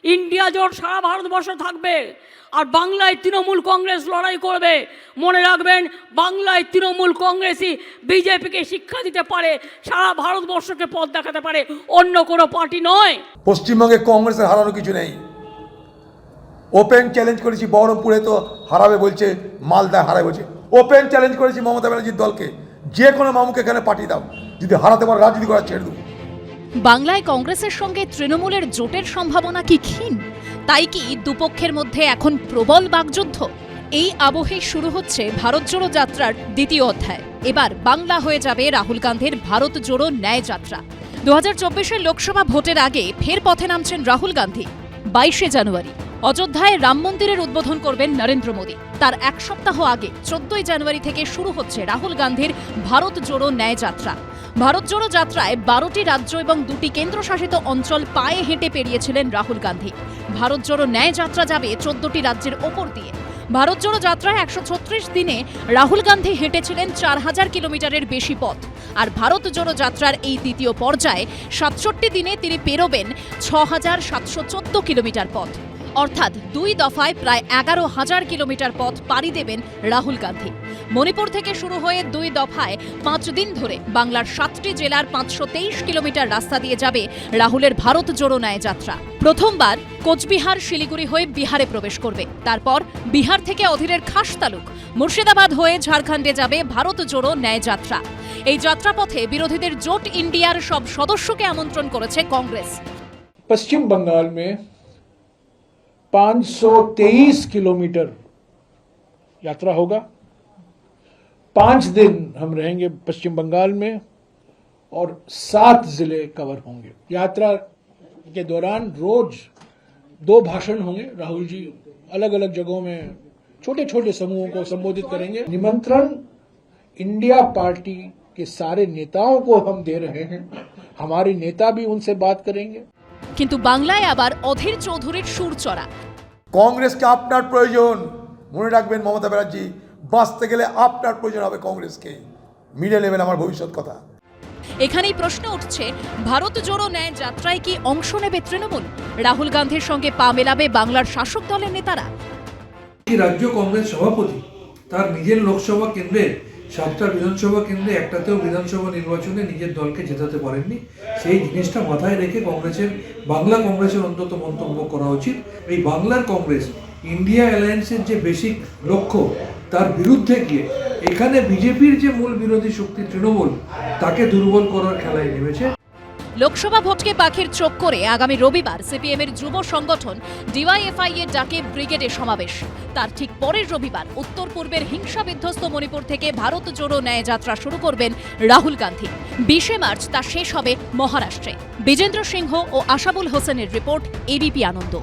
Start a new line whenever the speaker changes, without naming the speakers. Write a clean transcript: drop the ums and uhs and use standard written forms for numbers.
India জোট সারা ভারতবর্ষে থাকবে, আর বাংলায় তৃণমূল কংগ্রেস লড়াই করবে। মনে রাখবেন, বাংলায় তৃণমূল কংগ্রেসই বিজেপিকে শিক্ষা দিতে পারে, সারা ভারতবর্ষকে পথ দেখাতে পারে, অন্য কোনো পার্টি নয়।
পশ্চিমবঙ্গে কংগ্রেসের হারানো কিছু নেই। ওপেন চ্যালেঞ্জ করেছি, বহরমপুরে তো হারাবে বলছে, মালদায় হারাবে বলছে। ওপেন চ্যালেঞ্জ করেছি মমতা ব্যানার্জির দলকে, যে কোনো মামুকে এখানে পাঠিয়ে দাও, যদি হারাতে পারো রাজনীতি করা ছেড়ে দেবো।
বাংলায় কংগ্রেসের সঙ্গে তৃণমূলের জোটের সম্ভাবনা কি ক্ষীণ? তাই কি দুপক্ষের মধ্যে এখন প্রবল বাকযুদ্ধ? এই আবহে শুরু হচ্ছে ভারত জোড়ো যাত্রার দ্বিতীয় অধ্যায়। এবার বাংলা হয়ে যাবে রাহুল গান্ধীর ভারত জোড়ো ন্যায় যাত্রা। 2024-এর লোকসভা ভোটের আগে ফের পথে নামছেন রাহুল গান্ধী। 22শে জানুয়ারি অযোধ্যায় রাম মন্দিরের উদ্বোধন করবেন নরেন্দ্র মোদী। তার এক সপ্তাহ আগে 14ই জানুয়ারি থেকে শুরু হচ্ছে রাহুল গান্ধীর ভারত জোড়ো ন্যায় যাত্রা। ভারত জোড়ো যাত্রায় 12টি রাজ্য এবং 2টি কেন্দ্রশাসিত অঞ্চল পায়ে হেঁটে পেরিয়েছিলেন রাহুল গান্ধী। ভারত জোড়ো ন্যায় যাত্রা যাবে 14টি রাজ্যের ওপর দিয়ে। ভারত জোড়ো যাত্রায় 136 দিনে রাহুল গান্ধী হেঁটেছিলেন 4000 কিলোমিটারের বেশি পথ। আর ভারত জোড়ো যাত্রার এই দ্বিতীয় পর্যায়ে 67 দিনে তিনি পেরোবেন 6714 কিলোমিটার পথ। অর্থাৎ 2 দফায় প্রায় 11,000 কিলোমিটার পথ পাড়ি দেবেন রাহুল গান্ধী। মণিপুর থেকে শুরু হয়ে 2 দফায় 5 দিন ধরে বাংলার 7টি জেলার 523 কিলোমিটার রাস্তা দিয়ে যাবে রাহুলের ভারত জোড়ো ন্যায় যাত্রা। প্রথমবার কোচবিহার শিলিগুড়ি হয়ে বিহারে প্রবেশ করবে। তারপর বিহার থেকে অধীরের খাস তালুক মুর্শিদাবাদ হয়ে ঝাড়খণ্ডে যাবে ভারত জোড়ো ন্যায় যাত্রা। এই যাত্রাপথে বিরোধীদের জোট ইন্ডিয়ার সব সদস্যকে আমন্ত্রণ করেছে কংগ্রেস।
पश्चिम बंगाल में 523 किलोमीटर यात्रा होगा। 5 दिन हम रहेंगे पश्चिम बंगाल में और 7 जिले कवर होंगे। यात्रा के दौरान रोज 2 भाषण होंगे। राहुल जी अलग अलग जगहों में छोटे छोटे समूहों को संबोधित करेंगे। निमंत्रण इंडिया पार्टी के सारे नेताओं को हम दे रहे हैं। हमारे नेता भी उनसे बात करेंगे।
কিন্তু বাংলায় আবার অধীর চৌধুরীর সুর চড়া।
কংগ্রেসকে আপনার প্রয়োজন, মনে রাখবেন মমতা ব্যানার্জি, বাঁচতে গেলে আপনার প্রয়োজন হবে কংগ্রেসকে। মিলে নেবেন আমার ভবিষ্যৎ কথা।
এখানেই প্রশ্ন উঠছে, ভারত জোড়ো ন্যায় যাত্রায় কি অংশ নেবে তৃণমূল? রাহুল গান্ধীর সঙ্গে পা মেলাবে বাংলার শাসক দলের নেতারা?
রাজ্য কংগ্রেস সভাপতি তার নিজের লোকসভা কেন্দ্রে 7টা বিধানসভা কেন্দ্রে একটাতেও বিধানসভা নির্বাচনে নিজের দলকে জেতাতে পারেননি। সেই জিনিসটা মাথায় রেখে বাংলা কংগ্রেসের অন্তত মন্তব্য করা উচিত। এই বাংলার কংগ্রেস ইন্ডিয়া অ্যালায়েন্সের যে বেসিক লক্ষ্য তার বিরুদ্ধে গিয়ে এখানে বিজেপির যে মূল বিরোধী শক্তি তৃণমূল তাকে দুর্বল করার খেলায় নেমেছে।
লোকসভা ভোটকে পাখির চোখ করে আগামী রবিবার সিপিএম এর যুব সংগঠন ডিওয়াইএফআই এর ডাকে ব্রিগেডে সমাবেশ। তার ঠিক পরের রবিবার উত্তর পূর্বের হিংসা বিধ্বস্ত মণিপুর থেকে ভারত জোড়ো ন্যায় যাত্রা শুরু করবেন রাহুল গান্ধী। 20শে মার্চ তা শেষ হবে মহারাষ্ট্রে। বিজেন্দ্র সিংহ ও আশাবুল হোসেনের রিপোর্ট, এবিপি আনন্দ।